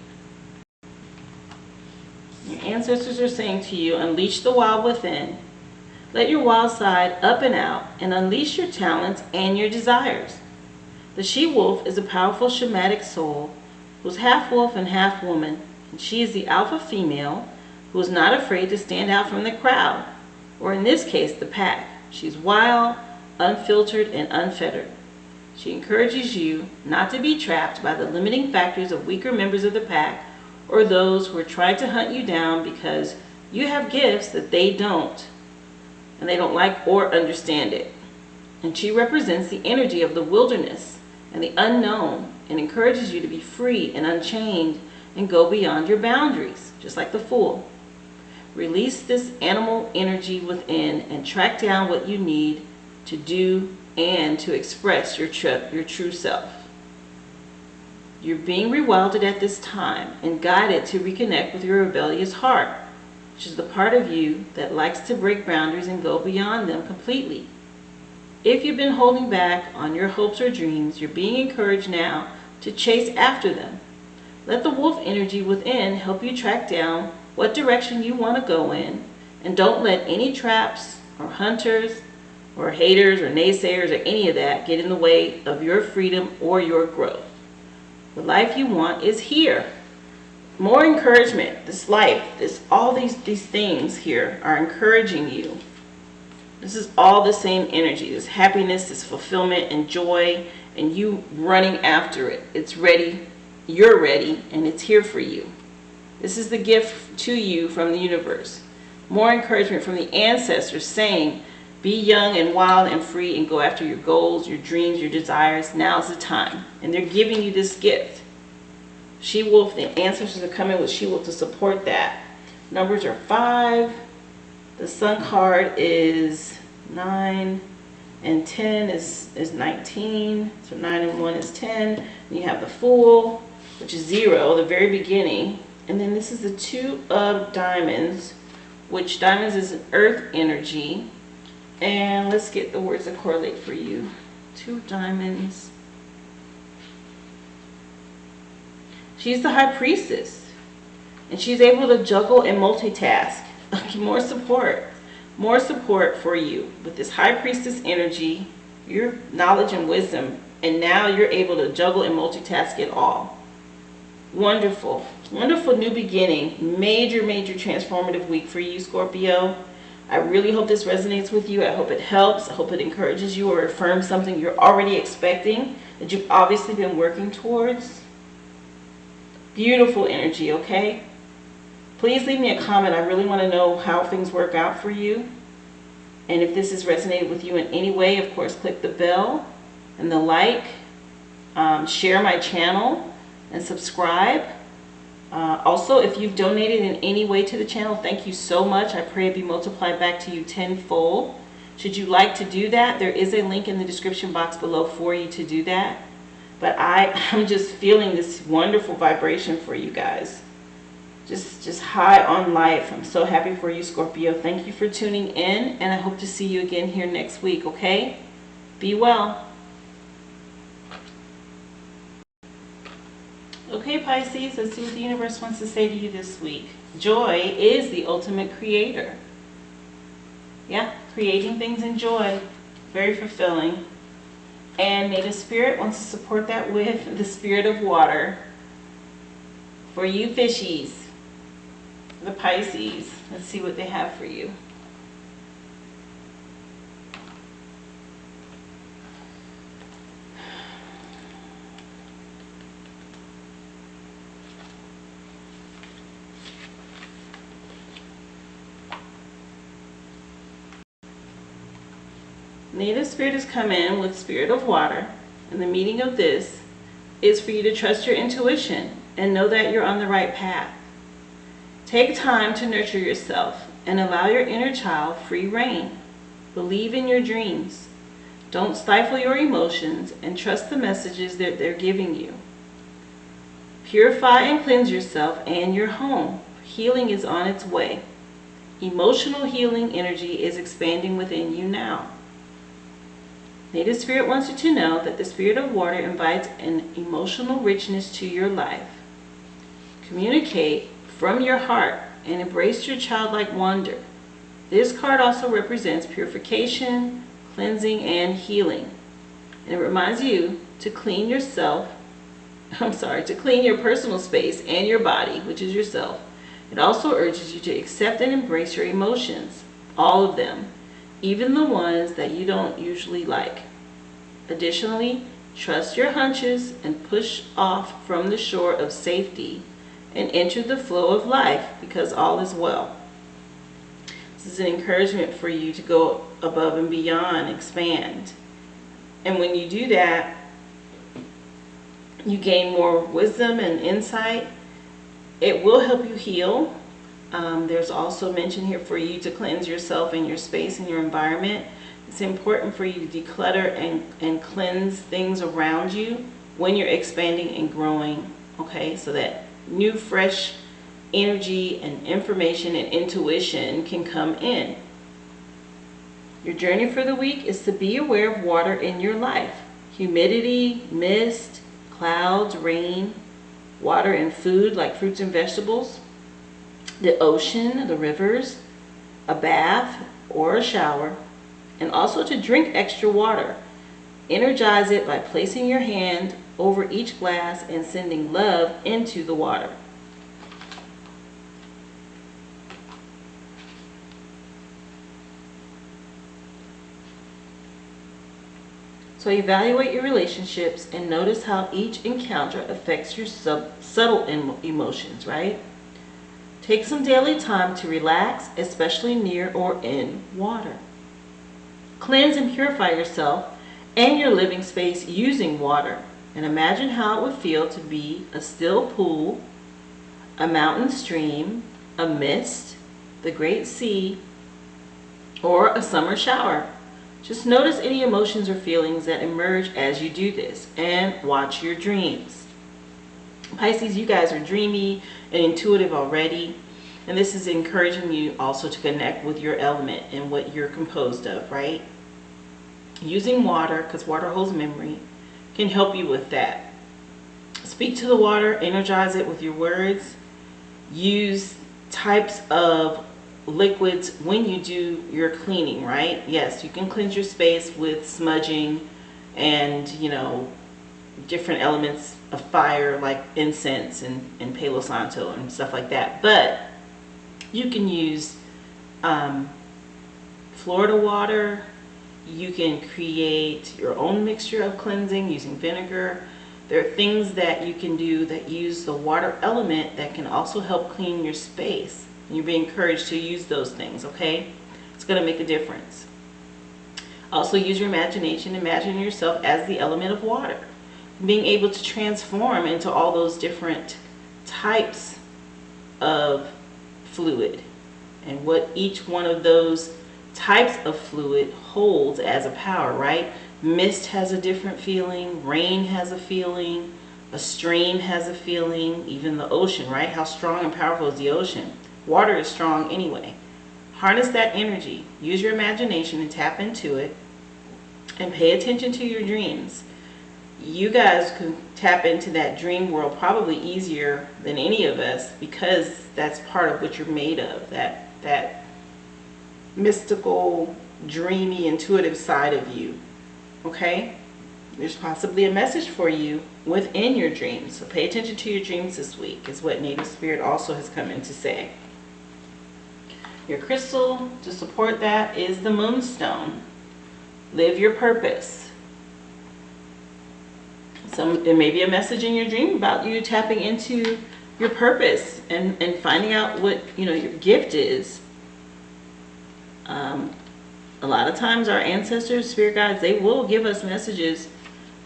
Your ancestors are saying to you, unleash the wild within. Let your wild side up and out and unleash your talents and your desires. The she-wolf is a powerful shamanic soul who's half wolf and half woman, and she is the alpha female who is not afraid to stand out from the crowd, or in this case, the pack. She's wild, unfiltered, and unfettered. She encourages you not to be trapped by the limiting factors of weaker members of the pack or those who are trying to hunt you down because you have gifts that they don't, and they don't like or understand it. And she represents the energy of the wilderness and the unknown, and encourages you to be free and unchained and go beyond your boundaries, just like the Fool. Release this animal energy within and track down what you need to do and to express your true self. You're being rewilded at this time and guided to reconnect with your rebellious heart, which is the part of you that likes to break boundaries and go beyond them completely. If you've been holding back on your hopes or dreams, you're being encouraged now to chase after them. Let the wolf energy within help you track down what direction you want to go in, and don't let any traps or hunters or haters or naysayers or any of that get in the way of your freedom or your growth. The life you want is here. More encouragement. This life, all these things here are encouraging you. This is all the same energy, this happiness, this fulfillment and joy, and you running after it. It's ready, you're ready, and it's here for you. This is the gift to you from the universe. More encouragement from the ancestors saying, be young and wild and free and go after your goals, your dreams, your desires. Now's the time. And they're giving you this gift. She-wolf, the ancestors are coming with she-wolf to support that. Numbers are 5. The Sun card is 9, and 10 is 19. So 9 and 1 is 10. And you have the Fool, which is 0, the very beginning. And then this is the 2 of diamonds, which diamonds is an earth energy. And let's get the words that correlate for you. 2 of diamonds. She's the high priestess, and she's able to juggle and multitask. More support for you with this high priestess energy, your knowledge and wisdom, and now you're able to juggle and multitask it all. Wonderful, wonderful new beginning. Major transformative week for you, Scorpio. I really hope this resonates with you. I hope it helps. I hope it encourages you or affirms something you're already expecting that you've obviously been working towards. Beautiful energy, okay? Please leave me a comment. I really want to know how things work out for you. And if this has resonated with you in any way, of course, click the bell and the like. Share my channel and subscribe. Also, if you've donated in any way to the channel, thank you so much. I pray it be multiplied back to you tenfold. Should you like to do that, there is a link in the description box below for you to do that. But I'm just feeling this wonderful vibration for you guys. Just high on life. I'm so happy for you, Scorpio. Thank you for tuning in, and I hope to see you again here next week, okay? Be well. Okay, Pisces, let's see what the universe wants to say to you this week. Joy is the ultimate creator. Yeah, creating things in joy. Very fulfilling. And Native Spirit wants to support that with the spirit of water. For you fishies, the Pisces, let's see what they have for you. Native Spirit has come in with spirit of water, and the meaning of this is for you to trust your intuition and know that you're on the right path. Take time to nurture yourself and allow your inner child free rein. Believe in your dreams. Don't stifle your emotions and trust the messages that they're giving you. Purify and cleanse yourself and your home. Healing is on its way. Emotional healing energy is expanding within you now. Native Spirit wants you to know that the spirit of water invites an emotional richness to your life. Communicate from your heart and embrace your childlike wonder. This card also represents purification, cleansing, and healing. And it reminds you to clean yourself, to clean your personal space and your body, which is yourself. It also urges you to accept and embrace your emotions, all of them, even the ones that you don't usually like. Additionally, trust your hunches and push off from the shore of safety and enter the flow of life because all is well. This is an encouragement for you to go above and beyond, expand. And when you do that, you gain more wisdom and insight. It will help you heal. There's also mention here for you to cleanse yourself and your space and your environment. It's important for you to declutter and cleanse things around you when you're expanding and growing, okay? So that new, fresh energy and information and intuition can come in. Your journey for the week is to be aware of water in your life. Humidity, mist, clouds, rain, water and food like fruits and vegetables, the ocean, the rivers, a bath or a shower, and also to drink extra water. Energize it by placing your hand over each glass and sending love into the water. So evaluate your relationships and notice how each encounter affects your subtle emotions, right? Take some daily time to relax, especially near or in water. Cleanse and purify yourself and your living space using water. And imagine how it would feel to be a still pool, a mountain stream, a mist, the great sea, or a summer shower. Just notice any emotions or feelings that emerge as you do this, and watch your dreams. Pisces, you guys are dreamy and intuitive already, and this is encouraging you also to connect with your element and what you're composed of, right? Using water, because water holds memory, can help you with that. Speak to the water, energize it with your words. Use types of liquids when you do your cleaning, right? Yes, you can cleanse your space with smudging and, different elements of fire like incense and Palo Santo and stuff like that. But you can use Florida water. You can create your own mixture of cleansing using vinegar. There are things that you can do that use the water element that can also help clean your space. You're being encouraged to use those things, okay? It's going to make a difference. Also use your imagination. Imagine yourself as the element of water. Being able to transform into all those different types of fluid and what each one of those types of fluid holds as a power, right? Mist has a different feeling, rain has a feeling, a stream has a feeling, even the ocean, right? How strong and powerful is the ocean? Water is strong anyway. Harness that energy. Use your imagination and tap into it, and pay attention to your dreams. You guys can tap into that dream world probably easier than any of us, because that's part of what you're made of, that mystical, dreamy, intuitive side of you. Okay? There's possibly a message for you within your dreams. So pay attention to your dreams this week, is what Native Spirit also has come in to say. Your crystal to support that is the Moonstone. Live your purpose. There may be a message in your dream about you tapping into your purpose and finding out what your gift is. A lot of times our ancestors, spirit guides, they will give us messages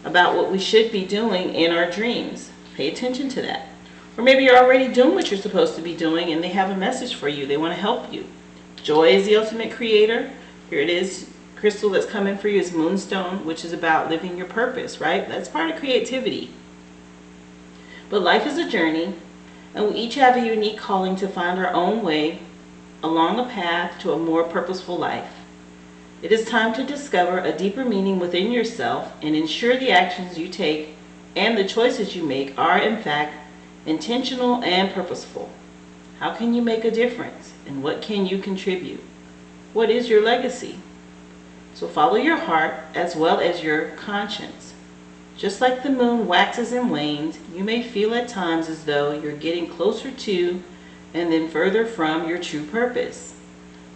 about what we should be doing in our dreams. Pay attention to that. Or maybe you're already doing what you're supposed to be doing and they have a message for you. They want to help you. Joy is the ultimate creator. Here it is. Crystal that's coming for you is Moonstone, which is about living your purpose, right? That's part of creativity. But life is a journey, and we each have a unique calling to find our own way along a path to a more purposeful life. It is time to discover a deeper meaning within yourself and ensure the actions you take and the choices you make are, in fact, intentional and purposeful. How can you make a difference, and what can you contribute? What is your legacy? So follow your heart as well as your conscience. Just like the moon waxes and wanes, you may feel at times as though you're getting closer to and then further from your true purpose.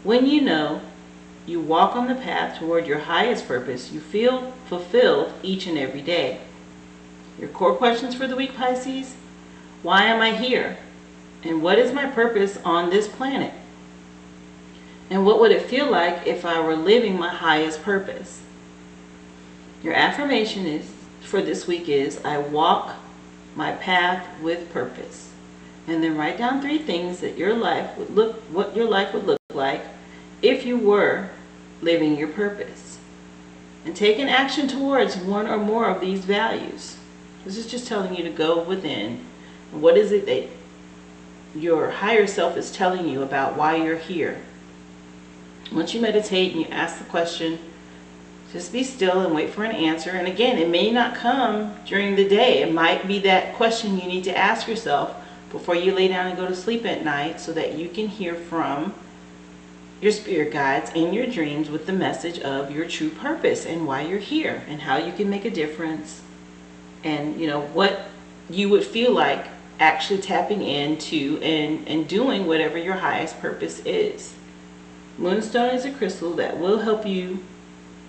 When you know you walk on the path toward your highest purpose, you feel fulfilled each and every day. Your core questions for the week, Pisces: why am I here? And what is my purpose on this planet? And what would it feel like if I were living my highest purpose? Your affirmation is for this week is, I walk my path with purpose. And then write down 3 things that what your life would look like if you were living your purpose. And take an action towards one or more of these values. This is just telling you to go within. What is it that your higher self is telling you about why you're here? Once you meditate and you ask the question, just be still and wait for an answer. And again, it may not come during the day. It might be that question you need to ask yourself before you lay down and go to sleep at night, so that you can hear from your spirit guides in your dreams with the message of your true purpose and why you're here and how you can make a difference, and what you would feel like actually tapping into and doing whatever your highest purpose is. Moonstone is a crystal that will help you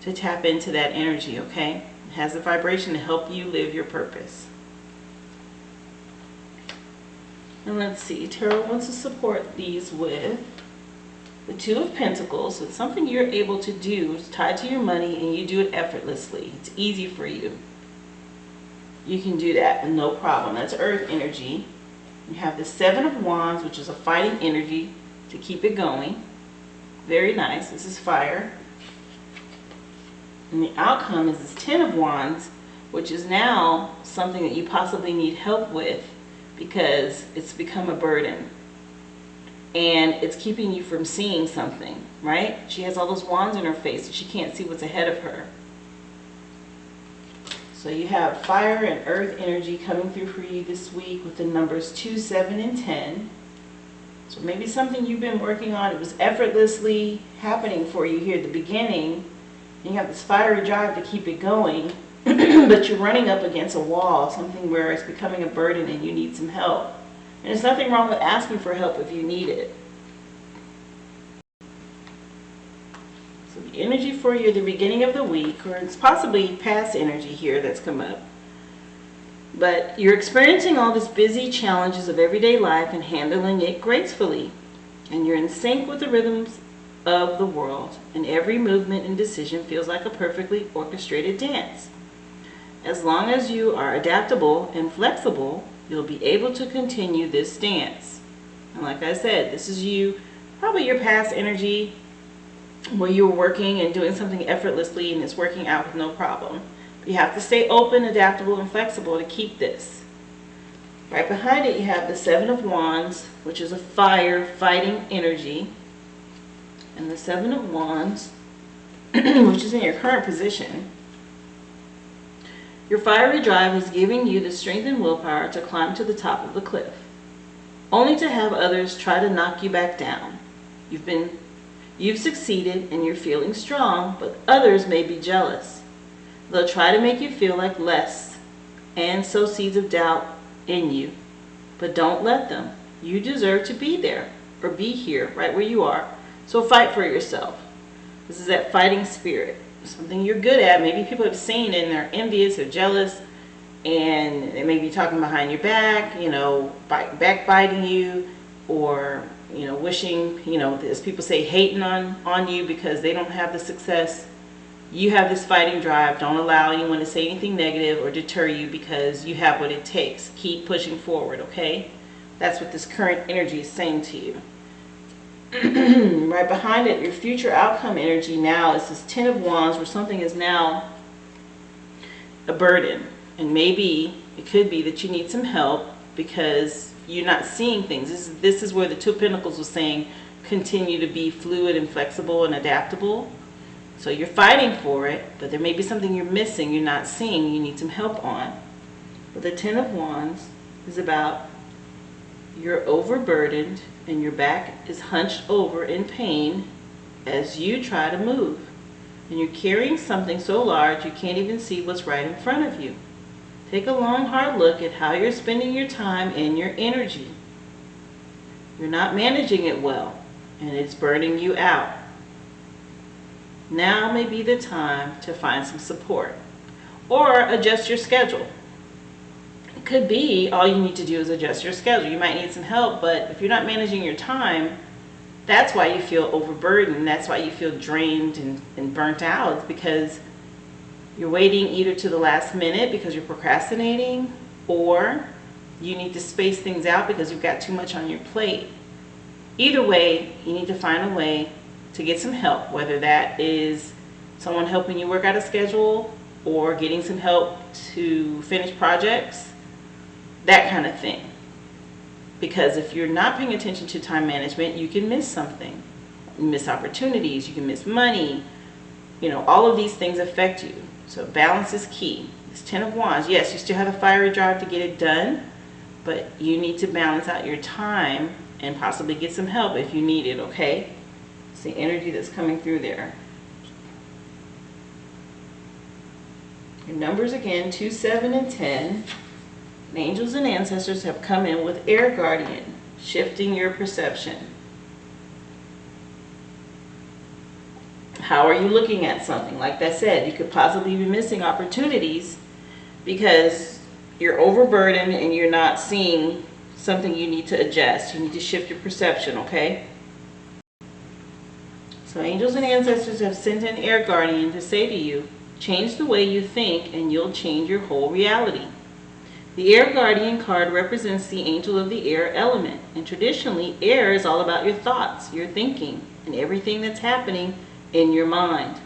to tap into that energy, okay? It has a vibration to help you live your purpose. And let's see, Tarot wants to support these with the 2 of Pentacles. So it's something you're able to do. It's tied to your money and you do it effortlessly. It's easy for you. You can do that with no problem. That's earth energy. You have the 7 of Wands, which is a fighting energy to keep it going. Very nice. This is fire. And the outcome is this 10 of Wands, which is now something that you possibly need help with because it's become a burden. And it's keeping you from seeing something, right? She has all those wands in her face and she can't see what's ahead of her. So you have fire and earth energy coming through for you this week with the numbers 2, 7, and 10. So maybe something you've been working on, it was effortlessly happening for you here at the beginning. You have this fiery drive to keep it going, but you're running up against a wall, something where it's becoming a burden and you need some help. And there's nothing wrong with asking for help if you need it. So the energy for you at the beginning of the week, or it's possibly past energy here that's come up. But you're experiencing all these busy challenges of everyday life and handling it gracefully. And you're in sync with the rhythms of the world. And every movement and decision feels like a perfectly orchestrated dance. As long as you are adaptable and flexible, you'll be able to continue this dance. And like I said, this is you, probably your past energy, where you were working and doing something effortlessly and it's working out with no problem. But you have to stay open, adaptable, and flexible to keep this. Right behind it, you have the Seven of Wands, which is a fire fighting energy. And the Seven of Wands, which is in your current position. Your fiery drive is giving you the strength and willpower to climb to the top of the cliff, only to have others try to knock you back down. You've succeeded and you're feeling strong, but others may be jealous. They'll try to make you feel like less and sow seeds of doubt in you. But don't let them. You deserve to be there, or be here, right where you are. So fight for yourself. This is that fighting spirit, something you're good at. Maybe people have seen it and they're envious or jealous, and they may be talking behind your back, backbiting you, or wishing, as people say, hating on you because they don't have the success. You have this fighting drive. Don't allow anyone to say anything negative or deter you, because you have what it takes. Keep pushing forward, okay? That's what this current energy is saying to you. Right behind it, your future outcome energy now is this Ten of Wands, where something is now a burden. And maybe it could be that you need some help because you're not seeing things. This is where the Two of Pentacles was saying continue to be fluid and flexible and adaptable. So you're fighting for it, but there may be something you're missing, you're not seeing, you need some help on. But the Ten of Wands is about you're overburdened and your back is hunched over in pain as you try to move. And you're carrying something so large you can't even see what's right in front of you. Take a long, hard look at how you're spending your time and your energy. You're not managing it well, and it's burning you out. Now may be the time to find some support or adjust your schedule. It could be all you need to do is adjust your schedule. You might need some help, but if you're not managing your time, that's why you feel overburdened. That's why you feel drained and burnt out. It's because you're waiting either to the last minute because you're procrastinating, or you need to space things out because you've got too much on your plate. Either way, you need to find a way to get some help, whether that is someone helping you work out a schedule or getting some help to finish projects, that kind of thing. Because if you're not paying attention to time management, you can miss something. You miss opportunities, you can miss money. All of these things affect you. So balance is key. It's Ten of Wands. Yes, you still have a fiery drive to get it done, but you need to balance out your time and possibly get some help if you need it, okay? It's the energy that's coming through there. Your numbers again, 2, 7, and 10. And angels and ancestors have come in with Air Guardian, shifting your perception. How are you looking at something? Like I said, you could possibly be missing opportunities because you're overburdened and you're not seeing something you need to adjust. You need to shift your perception, okay? So angels and ancestors have sent an air guardian to say to you, change the way you think and you'll change your whole reality. The air guardian card represents the angel of the air element. And traditionally, air is all about your thoughts, your thinking, and everything that's happening in your mind.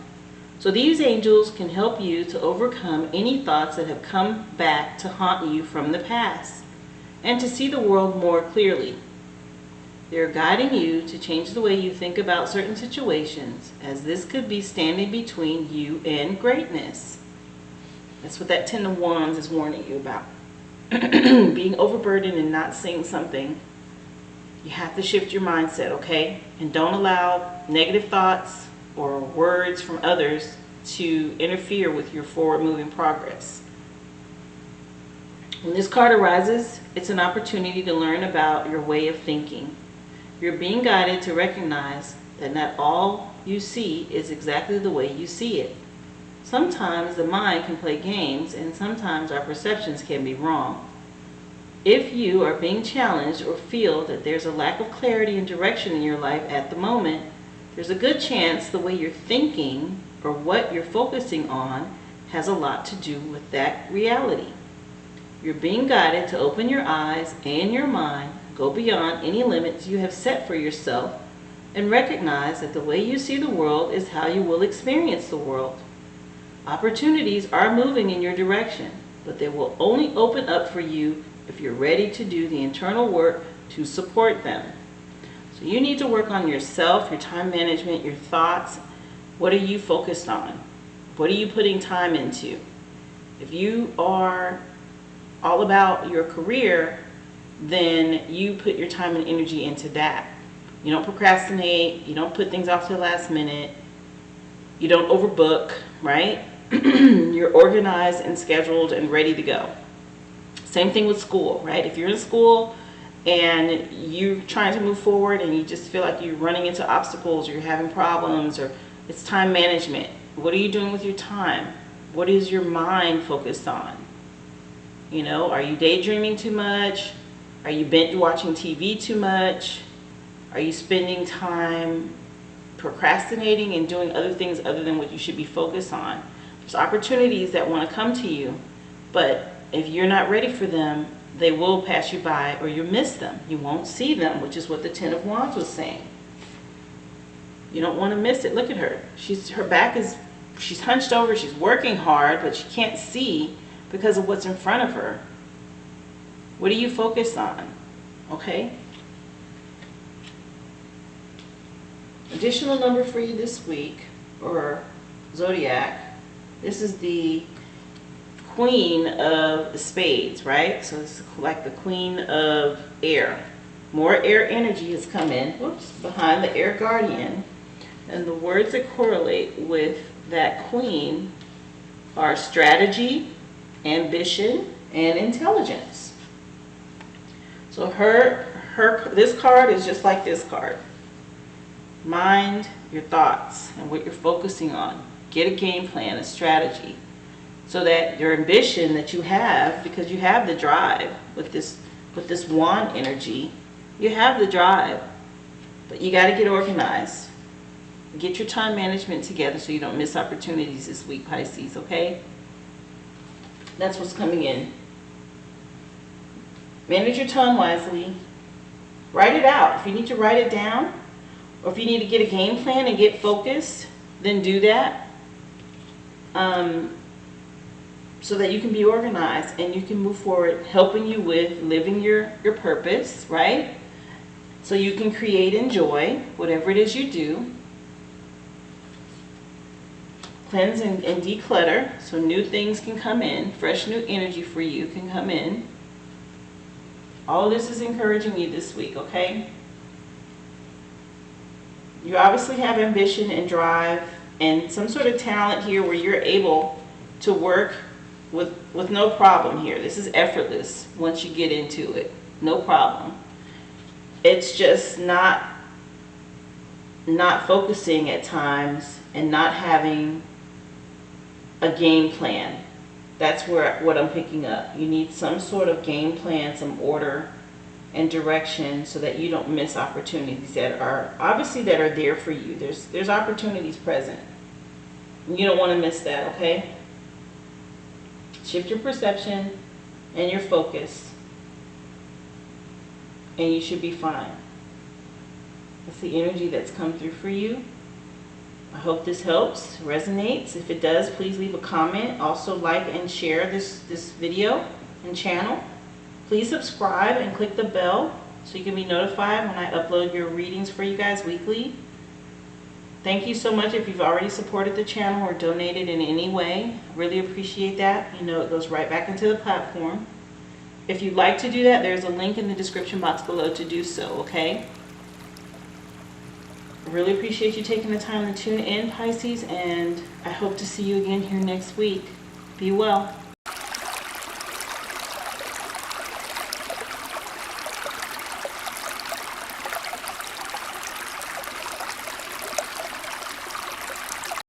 So these angels can help you to overcome any thoughts that have come back to haunt you from the past and to see the world more clearly. They're guiding you to change the way you think about certain situations, as this could be standing between you and greatness. That's what that Ten of Wands is warning you about. Being overburdened and not seeing something. You have to shift your mindset, okay? And don't allow negative thoughts or words from others to interfere with your forward-moving progress. When this card arises, it's an opportunity to learn about your way of thinking. You're being guided to recognize that not all you see is exactly the way you see it. Sometimes the mind can play games, and sometimes our perceptions can be wrong. If you are being challenged or feel that there's a lack of clarity and direction in your life at the moment, there's a good chance the way you're thinking or what you're focusing on has a lot to do with that reality. You're being guided to open your eyes and your mind Go beyond any limits you have set for yourself and recognize that the way you see the world is how you will experience the world. Opportunities are moving in your direction, but they will only open up for you if you're ready to do the internal work to support them. So you need to work on yourself, your time management, your thoughts. What are you focused on? What are you putting time into? If you are all about your career, then you put your time and energy into that. You don't procrastinate, you don't put things off to the last minute, you don't overbook, right? You're organized and scheduled and ready to go. Same thing with school, right? If you're in school and you're trying to move forward and you just feel like you're running into obstacles or you're having problems, or it's time management. What are you doing with your time? What is your mind focused on? You know, are you daydreaming too much? Are you binge watching TV too much? Are you spending time procrastinating and doing other things other than what you should be focused on? There's opportunities that want to come to you, but if you're not ready for them, they will pass you by or you'll miss them. You won't see them, which is what the Ten of Wands was saying. You don't want to miss it. Look at her. Her back is, she's hunched over, she's working hard, but she can't see because of what's in front of her. What are you focused on? Okay? Additional number for you this week, or zodiac. This is the Queen of Spades, right? So it's like the Queen of Air. More air energy has come in, whoops, behind the Air Guardian. And the words that correlate with that Queen are strategy, ambition, and intelligence. So this card is just like this card. Mind your thoughts and what you're focusing on. Get a game plan, a strategy, so that your ambition that you have, because you have the drive with this wand energy, you have the drive, but you got to get organized. Get your time management together so you don't miss opportunities this week, Pisces, okay? That's what's coming in. Manage your time wisely. Write it out. If you need to write it down, or if you need to get a game plan and get focused, then do that. So that you can be organized and you can move forward, helping you with living your purpose, right? So you can create and enjoy whatever it is you do. Cleanse and declutter so new things can come in, fresh new energy for you can come in. All of this is encouraging you this week, okay? You obviously have ambition and drive and some sort of talent here where you're able to work with no problem here. This is effortless once you get into it. No problem. It's just not focusing at times and not having a game plan. That's what I'm picking up. You need some sort of game plan, some order and direction so that you don't miss opportunities that are there for you. There's opportunities present. You don't want to miss that, okay? Shift your perception and your focus, and you should be fine. That's the energy that's come through for you. I hope this helps, resonates. If it does, please leave a comment. Also like and share this video and channel. Please subscribe and click the bell so you can be notified when I upload your readings for you guys weekly. Thank you so much if you've already supported the channel or donated in any way. Really appreciate that. You know it goes right back into the platform. If you'd like to do that, there's a link in the description box below to do so, okay? I really appreciate you taking the time to tune in, Pisces, and I hope to see you again here next week. Be well.